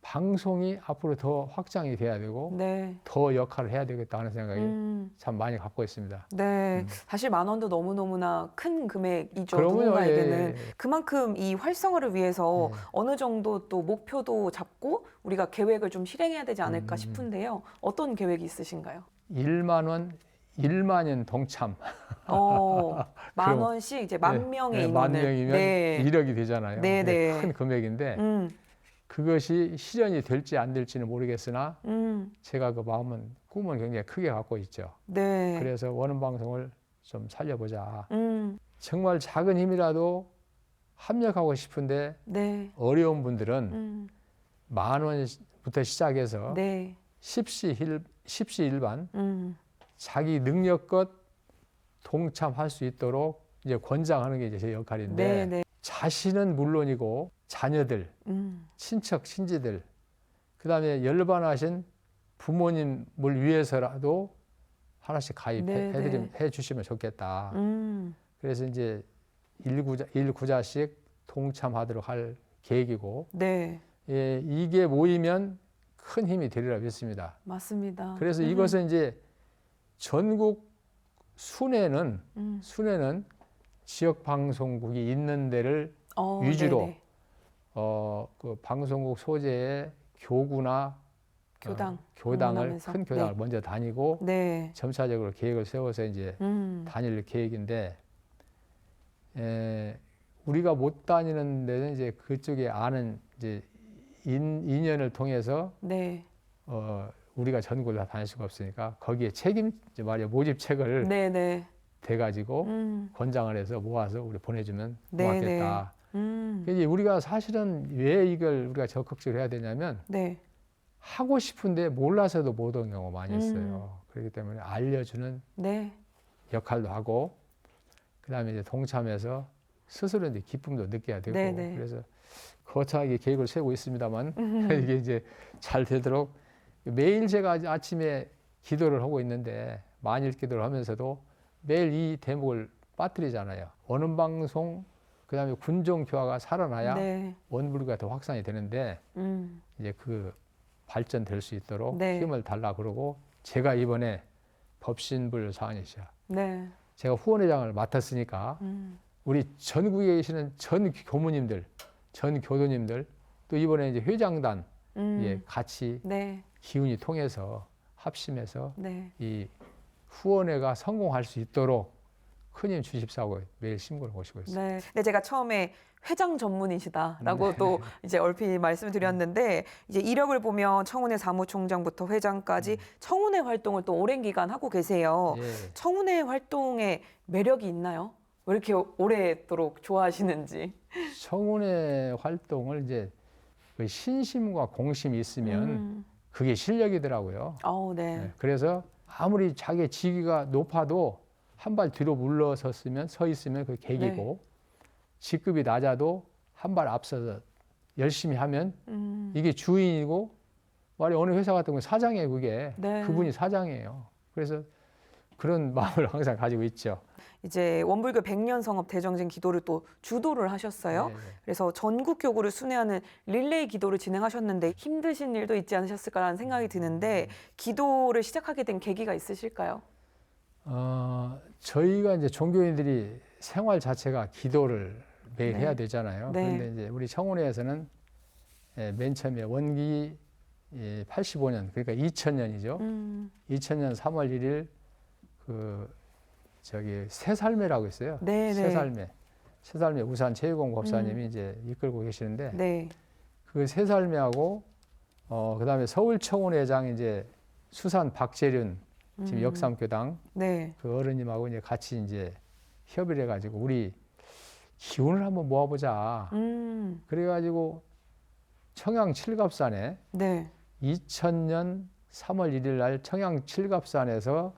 C: 방송이 앞으로 더 확장이 돼야 되고
A: 네.
C: 더 역할을 해야 되겠다 하는 생각이 참 많이 갖고 있습니다.
A: 네. 사실 10,000원도 너무너무나 큰 금액이죠.
C: 그러면요,
A: 누군가에게는.
C: 예.
A: 그만큼 이 활성화를 위해서
C: 예.
A: 어느 정도 또 목표도 잡고 우리가 계획을 좀 실행해야 되지 않을까 싶은데요. 어떤 계획이 있으신가요?
C: 1만 원, 1만인 동참.
A: 10,000원씩 이제 10,000명의 인원을.
C: 10,000명이면
A: 네.
C: 1억이 되잖아요.
A: 네, 네.
C: 큰 금액인데
A: 음,
C: 그것이 실현이 될지 안 될지는 모르겠으나 제가 그 꿈은 굉장히 크게 갖고 있죠.
A: 네.
C: 그래서 원음 방송을 좀 살려보자.
A: 정말
C: 정말 작은 힘이라도 합력하고 싶은데
A: 네.
C: 어려운 분들은 10,000원부터 시작해서
A: 네.
C: 십시일반 자기 능력껏 동참할 수 있도록 이제 권장하는 게 이제 제 역할인데
A: 네, 네.
C: 자신은 물론이고 자녀들, 친척, 친지들, 그다음에 열반하신 부모님을 위해서라도 하나씩 가입해 주시면 좋겠다. 그래서 이제 일구자씩 동참하도록 할 계획이고,
A: 네.
C: 예, 이게 모이면 큰 힘이 되리라 믿습니다.
A: 맞습니다.
C: 그래서 이것은 이제 전국 순회는 지역 방송국이 있는 데를 위주로
A: 네네.
C: 그 방송국 소재의 교구나 교당을
A: 방문하면서.
C: 큰 교당을
A: 네.
C: 먼저 다니고
A: 네.
C: 점차적으로 계획을 세워서 이제 다닐 계획인데 우리가 못 다니는 데는 이제 그쪽에 아는 이제 인연을 통해서
A: 네.
C: 우리가 전국을 다 다닐 수가 없으니까 거기에 모집책을
A: 네네.
C: 대가지고 권장을 해서 모아서 우리 보내주면
A: 네네.
C: 고맙겠다. 이제 우리가 사실은 왜 이걸 우리가 적극적으로 해야 되냐면
A: 네.
C: 하고 싶은데 몰라서도 못 온 경우가 많이 있어요. 그렇기 때문에 알려주는
A: 네.
C: 역할도 하고 그다음에 이제 동참해서 스스로 이제 기쁨도 느껴야 되고
A: 네네.
C: 그래서 거창하게 계획을 세우고 있습니다만 이게 이제 잘 되도록 매일 제가 아침에 기도를 하고 있는데 만일 기도를 하면서도 매일 이 대목을 빠뜨리잖아요. 원음 방송 그다음에 군종 교화가 살아나야
A: 네.
C: 원불교가 더 확산이 되는데 이제 그 발전될 수 있도록
A: 네.
C: 힘을 달라 그러고 제가 이번에 법신불 사안이시야.
A: 네.
C: 제가 후원회장을 맡았으니까 우리 전국에 계시는 전 교무님들, 전 교도님들 또 이번에 이제 회장단 예, 같이
A: 네.
C: 기운이 통해서 합심해서
A: 네.
C: 이 후원회가 성공할 수 있도록 큰 힘 주십사고 매일 신고를 모시고 있습니다.
A: 네. 근데 제가 처음에 회장 전문이시다라고 또 이제 얼핏 말씀드렸는데 이제 이력을 보면 청운회 사무총장부터 회장까지 청운회 활동을 또 오랜 기간 하고 계세요.
C: 예.
A: 청운회 활동에 매력이 있나요? 왜 이렇게 오래도록 좋아하시는지.
C: 청운회 활동을 이제 그 신심과 공심이 있으면 그게 실력이더라고요.
A: 네.
C: 네, 그래서 아무리 자기 직위가 높아도 한 발 뒤로 물러섰으면 서 있으면 그 계기고 직급이 낮아도 한 발 앞서서 열심히 하면 이게 주인이고 말이 어느 회사 같은 경우 사장이에요. 그게
A: 네.
C: 그분이 사장이에요. 그래서 그런 마음을 항상 가지고 있죠.
A: 이제 원불교 100년 성업 대정진 기도를 또 주도를 하셨어요.
C: 네, 네.
A: 그래서 전국 교구를 순회하는 릴레이 기도를 진행하셨는데 힘드신 일도 있지 않으셨을까라는 생각이 드는데 기도를 시작하게 된 계기가 있으실까요?
C: 저희가 이제 종교인들이 생활 자체가 기도를 매일
A: 네.
C: 해야 되잖아요.
A: 네.
C: 그런데 이제 우리 청운회에서는 맨 처음에 원기 85년 그러니까 2000년이죠. 2000년 3월 1일 그 저기 새살매라고 있어요.
A: 네, 네.
C: 새살매 우산 최유공 법사님이 이제 이끌고 계시는데
A: 네.
C: 그 새살매하고 그다음에 서울청운회장 이제 수산 박재륜 지금 역삼교당
A: 네.
C: 그 어른님하고 이제 같이 이제 협의를 해가지고 우리 기운을 한번 모아보자. 그래가지고 청양 칠갑산에
A: 네.
C: 2000년 3월 1일 날 청양 칠갑산에서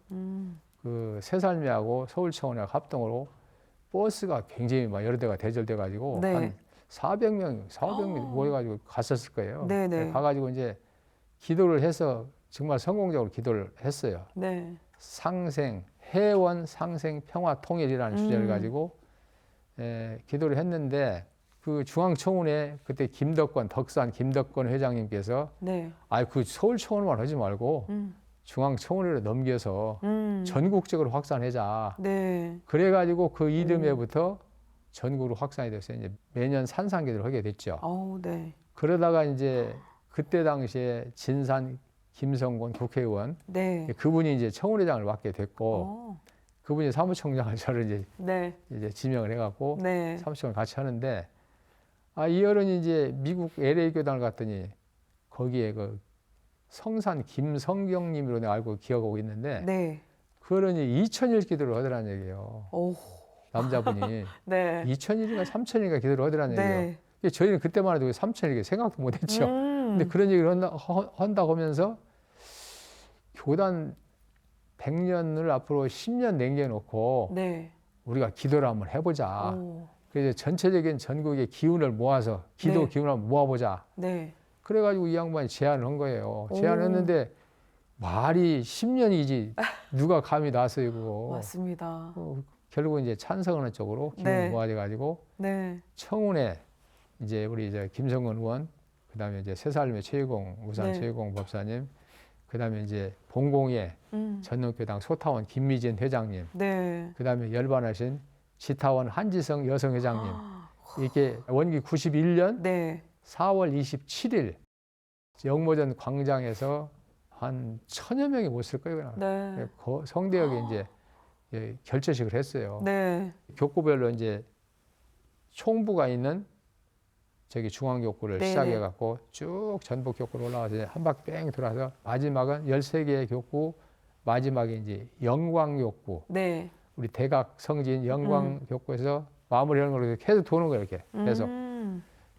C: 그 새살매하고 서울청운회가 합동으로 버스가 굉장히 막 여러 대가 대절돼 가지고
A: 네.
C: 한 400명 모여가지고 갔었을 거예요.
A: 네, 네.
C: 가가지고 이제 기도를 해서 정말 성공적으로 기도를 했어요.
A: 네.
C: 상생, 해원, 상생, 평화, 통일이라는 주제를 가지고 기도를 했는데 그 중앙청운회 그때 덕산 김덕권 회장님께서
A: 네.
C: 그 서울청운만 하지 말고 중앙청운회로 넘겨서 전국적으로 확산하자.
A: 네.
C: 그래가지고 그 이듬해부터 전국으로 확산이 돼서 이제 매년 산상기도를 하게 됐죠.
A: 네.
C: 그러다가 이제 그때 당시에 진산 김성곤 국회의원
A: 네.
C: 그분이 이제 청운회장을 맡게 됐고 그분이 사무총장을 저를
A: 네.
C: 이제 지명을 해갖고
A: 네.
C: 사무총장을 같이 하는데 이 어른이 이제 미국 LA 교단을 갔더니 거기에 그 성산 김성경님으로 내가 알고 기억하고 있는데
A: 네.
C: 그 어른이 2000일 기도를 하더라는 얘기예요.
A: 오.
C: 남자분이
A: 네.
C: 2000일인가 3000일인가 기도를 하더라는 얘기예요.
A: 네.
C: 근데 저희는 그때만 해도 3000일 생각도 못했죠. 근데 그런 얘기를 한다고 하면서 교단 100년을 앞으로 10년 남겨놓고
A: 네.
C: 우리가 기도를 한번 해보자.
A: 오.
C: 그래서 전체적인 전국의 기운을 모아서 기도
A: 네.
C: 기운을 한번 모아보자.
A: 네.
C: 그래가지고 이 양반이 제안을 한 거예요.
A: 오.
C: 제안했는데 말이 10년이지 누가 감히 나서요 그거.
A: 맞습니다.
C: 결국은 이제 찬성하는 쪽으로 기운이
A: 네.
C: 모아져가지고
A: 네.
C: 청운회 이제 우리 이제 김성근 의원, 그다음에 이제 새살매 최유공 우산
A: 네.
C: 최유공 법사님, 그다음에 이제 봉공회 전능교당 소타원 김미진 회장님,
A: 네.
C: 그다음에 열반하신 지타원 한지성 여성회장님 이렇게 원기 91년
A: 네.
C: 4월 27일 영모전 광장에서 한 1000여 명이 모였을 거예요.
A: 네.
C: 성대역에 이제 결제식을 했어요.
A: 네.
C: 교구별로 이제 총부가 있는 저기 중앙교구를
A: 네네.
C: 시작해갖고 쭉 전북 교구로 올라가서 한 바퀴 뺑 돌아서 마지막은 13개의 교구 마지막에 이제 영광교구
A: 네.
C: 우리 대각 성진 영광교구에서 마무리하는 걸로 계속 도는 거예요 이렇게. 그래서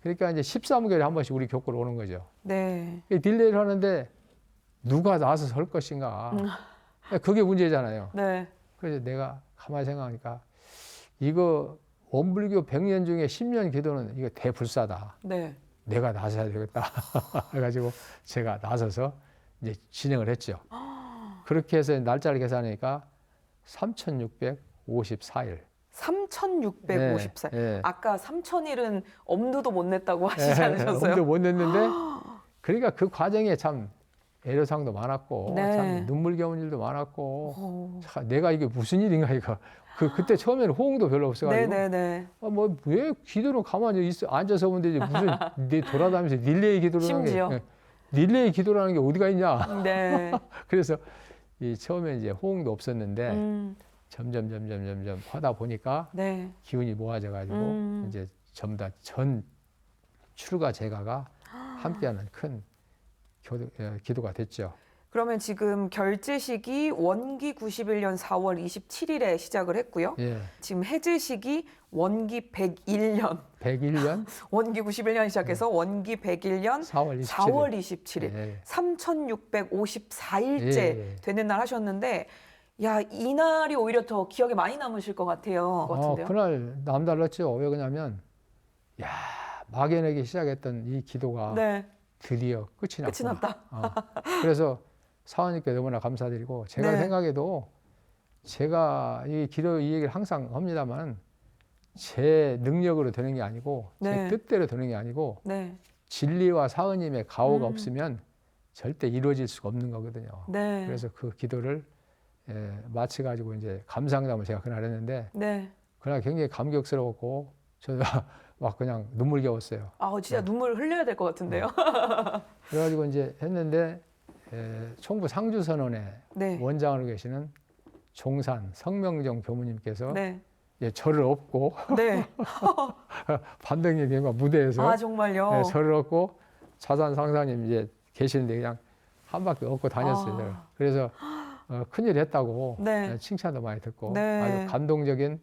C: 그러니까 이제 13개월에 한 번씩 우리 교구로 오는 거죠.
A: 네.
C: 딜레이를 하는데 누가 나서서 할 것인가. 그게 문제잖아요.
A: 네.
C: 그래서 내가 가만히 생각하니까 이거 원불교 100년 중에 10년 기도는 이거 대불사다.
A: 네.
C: 내가 나서야 되겠다. 해가지고 제가 나서서 이제 진행을 했죠. 그렇게 해서 날짜를 계산하니까 3,654일.
A: 3,654일.
C: 네.
A: 아까 3,000일은 엄두도 못 냈다고 하시지 않으셨어요?
C: 엄두 못 냈는데 그러니까 그 과정에 참 애로사항도 많았고
A: 네.
C: 참 눈물겨운 일도 많았고
A: 오.
C: 참 내가 이게 무슨 일인가 이거 그때 처음에는 호응도 별로 없어가지고
A: 네네네.
C: 뭐 왜 기도는 가만히 있어 앉아서 보면 되지 무슨 네 돌아다니면서 릴레이 기도를 하는
A: 심지어.
C: 게 릴레이 기도라는 게 어디가 있냐.
A: 네.
C: 그래서 이 처음에 이제 호응도 없었는데 점점 하다 보니까
A: 네.
C: 기운이 모아져가지고 이제 전부 다 전 출가 제가가 함께하는 큰 기도가 됐죠.
A: 그러면 지금 결제식이 원기 91년 4월 27일에 시작을 했고요.
C: 예,
A: 지금 해제식이 원기 101년.
C: 101년
A: 원기 91년 시작해서 원기 101년
C: 4월 27일.
A: 4월 27일.
C: 예,
A: 3,654일째
C: 예.
A: 되는 날 하셨는데 야, 이날이 오히려 더 기억에 많이 남으실 것 같은데요.
C: 그날 남달랐죠. 왜 그러냐면 야 막연하게 시작했던 이 기도가
A: 네.
C: 드디어 끝이
A: 끝이
C: 났구나.
A: 났다.
C: 그래서 사원님께 너무나 감사드리고 제가
A: 네.
C: 생각해도 제가 이 기도 이 얘기를 항상 합니다만 제 능력으로 되는 게 아니고
A: 네.
C: 제 뜻대로 되는 게 아니고
A: 네.
C: 진리와 사은님의 가호가 없으면 절대 이루어질 수가 없는 거거든요.
A: 네.
C: 그래서 그 기도를 마치가지고 이제 감상담을 제가 그날 했는데
A: 네.
C: 그날 굉장히 감격스러웠고 저도 막 그냥 눈물겨웠어요.
A: 아, 진짜 눈물 흘려야 될 것 같은데요.
C: 그래가지고 이제 했는데 총부 상주선언회
A: 네.
C: 원장으로 계시는 종산 성명정 교무님께서
A: 네.
C: 이제 저를 업고
A: 네.
C: 반등님과 무대에서
A: 아, 정말요?
C: 저를 업고 자산 상사님 이제 계시는데 그냥 한 바퀴 업고 다녔어요.
A: 아.
C: 그래서 큰일 했다고
A: 네.
C: 칭찬도 많이 듣고
A: 네.
C: 아주 감동적인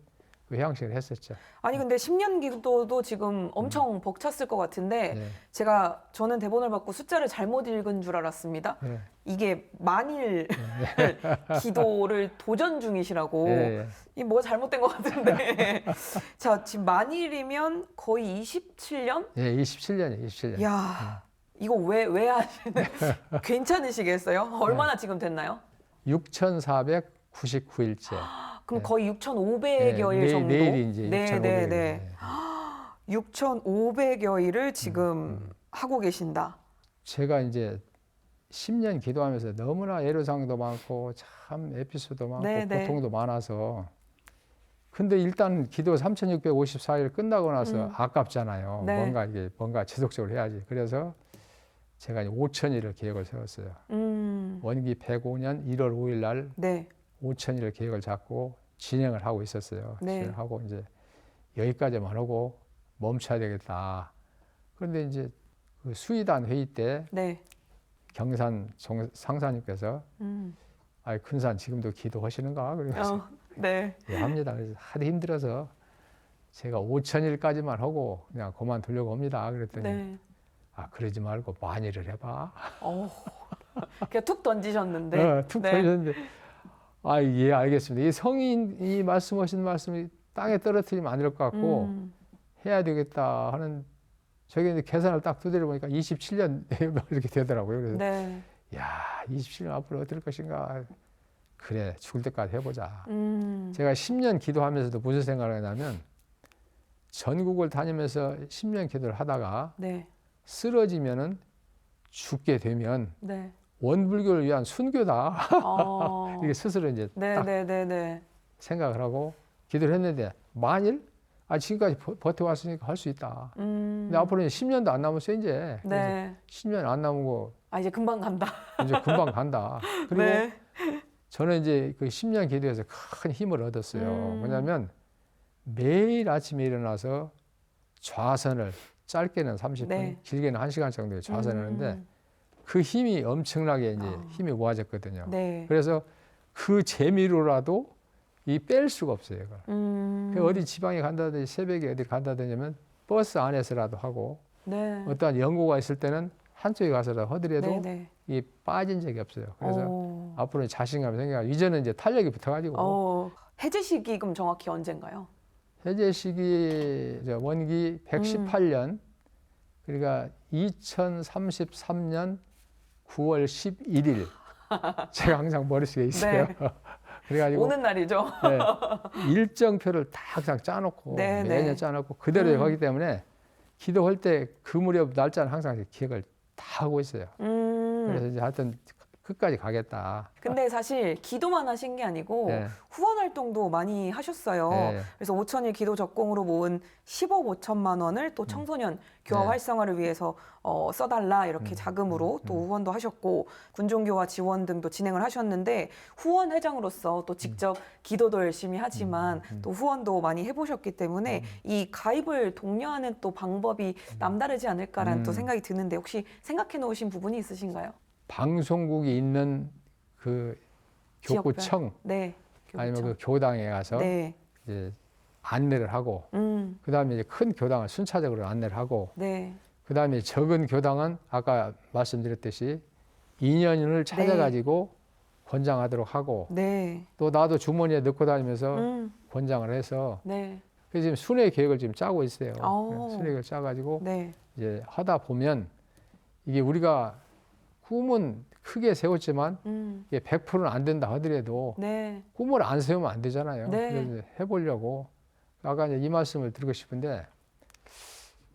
C: 그 회양식을 했었죠.
A: 아니 근데 10년 기도도 지금 엄청 벅찼을 것 같은데
C: 네.
A: 저는 대본을 받고 숫자를 잘못 읽은 줄 알았습니다.
C: 네.
A: 이게 만일 기도를 도전 중이시라고
C: 예.
A: 이 뭐가 잘못된 것 같은데 자 지금 만일이면 거의 27년?
C: 예, 27년이에요, 27년.
A: 야 이거 왜 하시는 괜찮으시겠어요? 얼마나 지금 됐나요?
C: 6,499일째.
A: 그럼
C: 네.
A: 거의 6,500여일 정도?
C: 내일이 이제
A: 네,
C: 6,500일.
A: 네, 네. 6,500여일을 지금 하고 계신다.
C: 제가 이제 10년 기도하면서 너무나 애로사항도 많고 참 에피소드도 많고
A: 네, 네.
C: 고통도 많아서 근데 일단 기도 3,654일 끝나고 나서 아깝잖아요.
A: 네.
C: 뭔가 지속적으로 해야지. 그래서 제가 이제 5,000일을 계획을 세웠어요. 원기 105년 1월 5일 날
A: 네.
C: 5,000일을 계획을 잡고 진행을 하고 있었어요.
A: 네.
C: 진행을 하고 이제 여기까지만 하고 멈춰야 되겠다. 그런데 이제 그 수의단 회의 때
A: 네.
C: 경산 상사님께서 아이 큰산 지금도 기도하시는가? 그래서
A: 네.
C: 예, 합니다. 그래서 하도 힘들어서 제가 5,000일까지만 하고 그냥 그만두려고 합니다. 그랬더니
A: 네.
C: 아 그러지 말고 만일을 해봐.
A: 그냥 툭 던지셨는데.
C: 툭
A: 네.
C: 던졌는데 아 예 알겠습니다. 이 성인이 말씀하신 말씀이 땅에 떨어뜨리면 안 될 것 같고 해야 되겠다 하는 저게 이제 계산을 딱 두드려 보니까 27년 이렇게 되더라고요. 그래서
A: 네.
C: 야 27년 앞으로 어떨 것인가. 그래 죽을 때까지 해보자. 제가 10년 기도하면서도 무슨 생각을 했냐면 전국을 다니면서 10년 기도를 하다가
A: 네.
C: 쓰러지면은 죽게 되면
A: 네.
C: 원불교를 위한 순교다. 이게 스스로 이제
A: 네,
C: 딱
A: 네, 네, 네.
C: 생각을 하고 기도를 했는데 만일 지금까지 버텨왔으니까 할 수 있다. 근데 앞으로는 10년도 안 남았어요 이제.
A: 네.
C: 10년 안 남고
A: 아 이제 금방 간다.
C: 이제 금방 간다. 그리고
A: 네.
C: 저는 이제 그 10년 기도에서 큰 힘을 얻었어요. 뭐냐면 매일 아침에 일어나서 좌선을 짧게는 30분,
A: 네.
C: 길게는 1시간 정도의 좌선하는데 그 힘이 엄청나게 이제 힘이 모아졌거든요.
A: 네.
C: 그래서 그 재미로라도 이 뺄 수가 없어요. 이걸. 어디 지방에 간다든지 새벽에 어디 간다든지 하면 버스 안에서라도 하고
A: 네.
C: 어떠한 연고가 있을 때는 한쪽에 가서라도 하더라도
A: 네, 네.
C: 이게 빠진 적이 없어요. 그래서
A: 어.
C: 앞으로 자신감이 생겨가지고 이제는 이제 탄력이 붙어가지고
A: 해제 시기 그럼 정확히 언젠가요?
C: 해제 시기 원기 118년 그러니까 2033년 9월 11일 제가 항상 머릿속에 있어요.
A: 네.
C: 그래가지고
A: 오는 날이죠.
C: 네, 일정표를 다 항상 짜놓고
A: 네,
C: 매년
A: 네.
C: 짜놓고 그대로 하기 때문에 기도할 때 그 무렵 날짜는 항상 기억을 다 하고 있어요. 그래서 이제 하여튼 끝까지 가겠다.
A: 근데 사실 기도만 하신 게 아니고
C: 네.
A: 후원 활동도 많이 하셨어요.
C: 네.
A: 그래서 5천일 기도 적공으로 모은 10억 5천만 원을 또 청소년 교화
C: 네.
A: 활성화를 위해서 써달라 이렇게 자금으로 또 후원도 하셨고 군종교화 지원 등도 진행을 하셨는데 후원 회장으로서 또 직접 기도도 열심히 하지만 또 후원도 많이 해보셨기 때문에 이 가입을 독려하는 또 방법이 남다르지 않을까라는 또 생각이 드는데 혹시 생각해 놓으신 부분이 있으신가요?
C: 방송국이 있는 그
A: 지역별?
C: 교구청
A: 네.
C: 아니면 그 교당에 가서
A: 네.
C: 이제 안내를 하고 그다음에 이제 큰 교당은 순차적으로 안내를 하고
A: 네.
C: 그다음에 적은 교당은 아까 말씀드렸듯이 인연을 찾아가지고 권장하도록 하고
A: 네.
C: 또 나도 주머니에 넣고 다니면서 권장을 해서
A: 네.
C: 그래서 지금 순회 계획을 지금 짜고 있어요.
A: 오.
C: 순회 계획을 짜가지고
A: 네.
C: 이제 하다 보면 이게 우리가 꿈은 크게 세웠지만 이게 100%는 안 된다 하더라도
A: 네.
C: 꿈을 안 세우면 안 되잖아요.
A: 네.
C: 그래서 이제 해보려고 아까 이제 이 말씀을 드리고 싶은데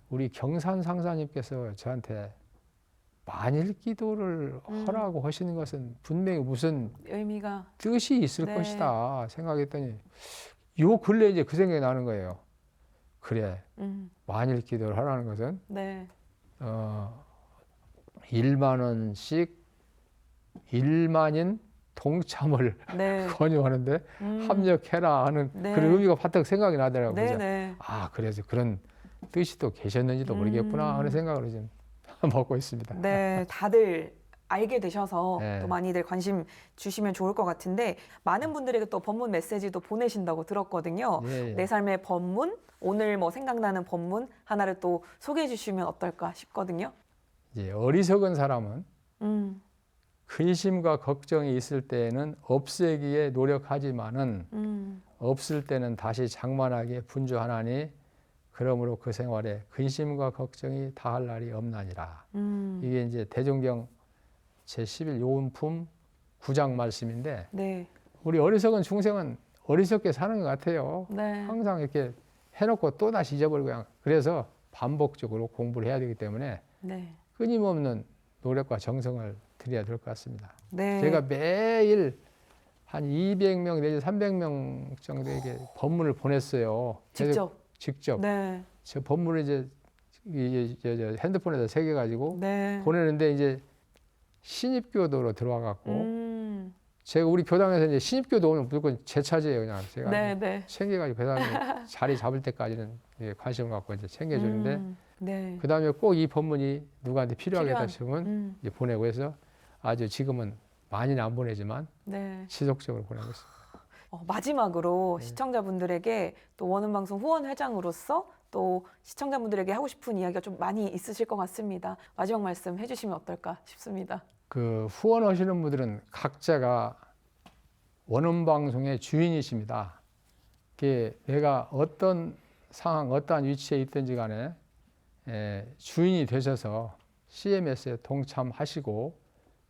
C: 우리 경산 상사님께서 저한테 만일 기도를 하라고 하시는 것은 분명히 무슨
A: 의미가
C: 뜻이 있을
A: 네.
C: 것이다 생각했더니 요 근래 이제 그 생각이 나는 거예요. 그래 만일 기도를 하라는 것은
A: 네.
C: 1만 원씩 1만인 동참을
A: 네.
C: 권유하는데 합력해라 하는
A: 네.
C: 그런 의미가 파뜩 생각이 나더라고요.
A: 네,
C: 그래서
A: 네.
C: 아 그래서 그런 뜻이 또 계셨는지도 모르겠구나 하는 생각으로 지금 먹고 있습니다.
A: 네, 다들 알게 되셔서
C: 네.
A: 또 많이들 관심 주시면 좋을 것 같은데 많은 분들에게 또 법문 메시지도 보내신다고 들었거든요.
C: 예, 예.
A: 내 삶의 법문, 오늘 뭐 생각나는 법문 하나를 또 소개해 주시면 어떨까 싶거든요.
C: 이제 어리석은 사람은
A: 음,
C: 근심과 걱정이 있을 때에는 없애기에 노력하지만은 없을 때는 다시 장만하기에 분주하나니 그러므로 그 생활에 근심과 걱정이 다할 날이 없나니라. 이게 이제 대종경 제11 요운품 9장 말씀인데
A: 네,
C: 우리 어리석은 중생은 어리석게 사는 것 같아요.
A: 네,
C: 항상 이렇게 해놓고 또 다시 잊어버리고 그냥 그래서 반복적으로 공부를 해야 되기 때문에
A: 네,
C: 끊임없는 노력과 정성을 들여야 될 것 같습니다.
A: 네.
C: 제가 매일 한 200명 내지 300명 정도에게 법문을 보냈어요. 직접.
A: 네,
C: 저 법문을 이제 핸드폰에다 새겨가지고
A: 네.
C: 보내는데 이제 신입교도로 들어와 갖고 제가 우리 교당에서 이제 신입교도 오면 무조건 제 차지예요. 그냥 제가
A: 네, 네.
C: 챙겨가지고 그 다음에 자리 잡을 때까지는 관심을 갖고 이제 챙겨주는데
A: 네.
C: 그 다음에 꼭 이 법문이 누구한테 필요하겠다
A: 필요한.
C: 싶으면 이제 보내고 해서 아주 지금은 많이는 안 보내지만
A: 네.
C: 지속적으로 보내고 있습니다.
A: 마지막으로 시청자분들에게 또 원음방송 후원 회장으로서 또 시청자분들에게 하고 싶은 이야기가 좀 많이 있으실 것 같습니다. 마지막 말씀 해주시면 어떨까 싶습니다.
C: 그 후원하시는 분들은 각자가 원음방송의 주인이십니다. 내가 어떤 상황, 어떠한 위치에 있든지 간에 주인이 되셔서 CMS에 동참하시고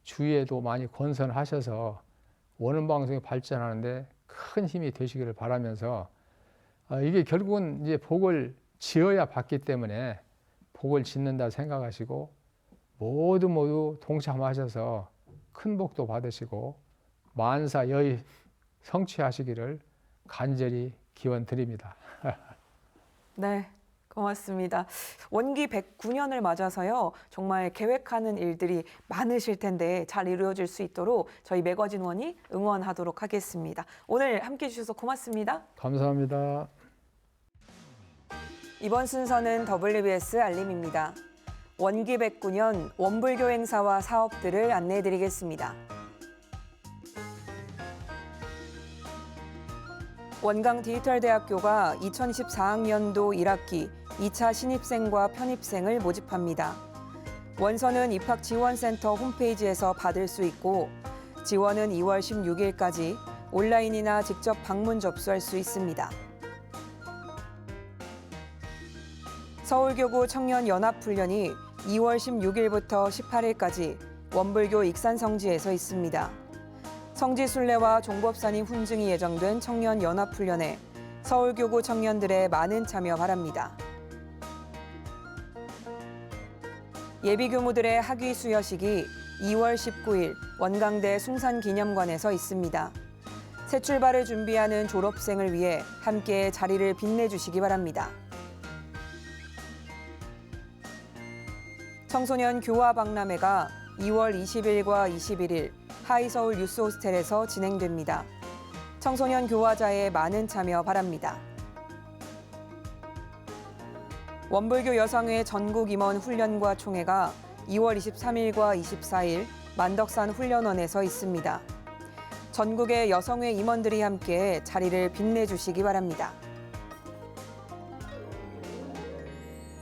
C: 주위에도 많이 권선하셔서 원음방송이 발전하는데 큰 힘이 되시기를 바라면서 이게 결국은 이제 복을 지어야 받기 때문에 복을 짓는다 생각하시고 모두 동참하셔서 큰 복도 받으시고 만사 여의 성취하시기를 간절히 기원드립니다.
A: 네, 고맙습니다. 원기 109년을 맞아서요. 정말 계획하는 일들이 많으실 텐데 잘 이루어질 수 있도록 저희 매거진원이 응원하도록 하겠습니다. 오늘 함께해 주셔서 고맙습니다.
C: 감사합니다.
A: 이번 순서는 WBS 알림입니다. 원기 109년 원불교 행사와 사업들을 안내해 드리겠습니다. 원광 디지털대학교가 2014학년도 1학기 2차 신입생과 편입생을 모집합니다. 원서는 입학지원센터 홈페이지에서 받을 수 있고 지원은 2월 16일까지 온라인이나 직접 방문 접수할 수 있습니다. 서울교구 청년연합훈련이 2월 16일부터 18일까지 원불교 익산성지에서 있습니다. 성지순례와 종법산이 훈증이 예정된 청년연합훈련에 서울교구 청년들의 많은 참여 바랍니다. 예비교무들의 학위 수여식이 2월 19일 원광대 숭산기념관에서 있습니다. 새 출발을 준비하는 졸업생을 위해 함께 자리를 빛내주시기 바랍니다. 청소년 교화 박람회가 2월 20일과 21일 하이서울 뉴스호스텔에서 진행됩니다. 청소년 교화자의 많은 참여 바랍니다. 원불교 여성회 전국 임원 훈련과 총회가 2월 23일과 24일 만덕산 훈련원에서 있습니다. 전국의 여성회 임원들이 함께 자리를 빛내주시기 바랍니다.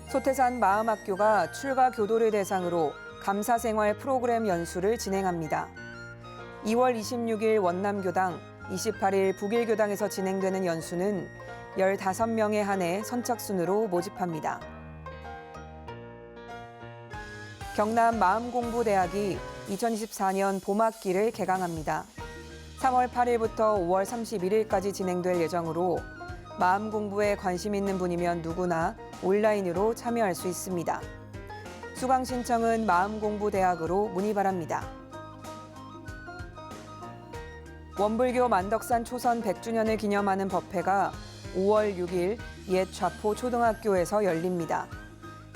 A: 소태산 마음학교가 출가 교도를 대상으로 감사생활 프로그램 연수를 진행합니다. 2월 26일 원남교당, 28일 북일교당에서 진행되는 연수는 15명에 한해 선착순으로 모집합니다. 경남 마음공부대학이 2024년 봄학기를 개강합니다. 3월 8일부터 5월 31일까지 진행될 예정으로 마음 공부에 관심 있는 분이면 누구나 온라인으로 참여할 수 있습니다. 수강 신청은 마음공부대학으로 문의 바랍니다. 원불교 만덕산 초선 100주년을 기념하는 법회가 5월 6일 옛 좌포 초등학교에서 열립니다.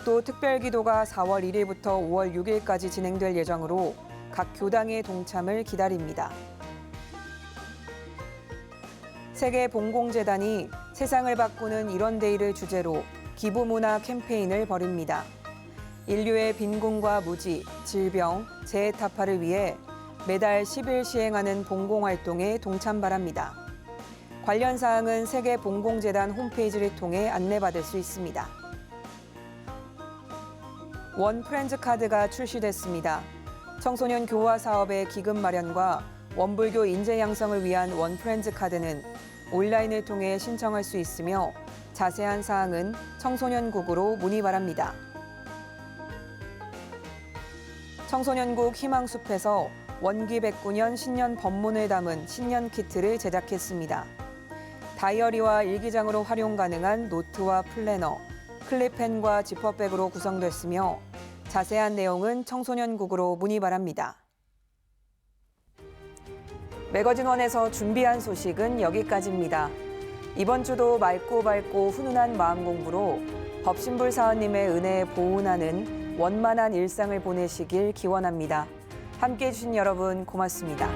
A: 또 특별기도가 4월 1일부터 5월 6일까지 진행될 예정으로 각 교당의 동참을 기다립니다. 세계봉공재단이 세상을 바꾸는 이런 데이를 주제로 기부문화 캠페인을 벌입니다. 인류의 빈곤과 무지, 질병, 재해 타파를 위해 매달 10일 시행하는 봉공활동에 동참 바랍니다. 관련 사항은 세계봉공재단 홈페이지를 통해 안내받을 수 있습니다. 원 프렌즈 카드가 출시됐습니다. 청소년 교화 사업의 기금 마련과 원불교 인재 양성을 위한 원 프렌즈 카드는 온라인을 통해 신청할 수 있으며 자세한 사항은 청소년국으로 문의 바랍니다. 청소년국 희망숲에서 원기 109년 신년 법문을 담은 신년 키트를 제작했습니다. 다이어리와 일기장으로 활용 가능한 노트와 플래너, 클립펜과 지퍼백으로 구성됐으며 자세한 내용은 청소년국으로 문의 바랍니다. 매거진원에서 준비한 소식은 여기까지입니다. 이번 주도 맑고 밝고 훈훈한 마음 공부로 법신불 사원님의 은혜에 보은하는 원만한 일상을 보내시길 기원합니다. 함께해 주신 여러분 고맙습니다.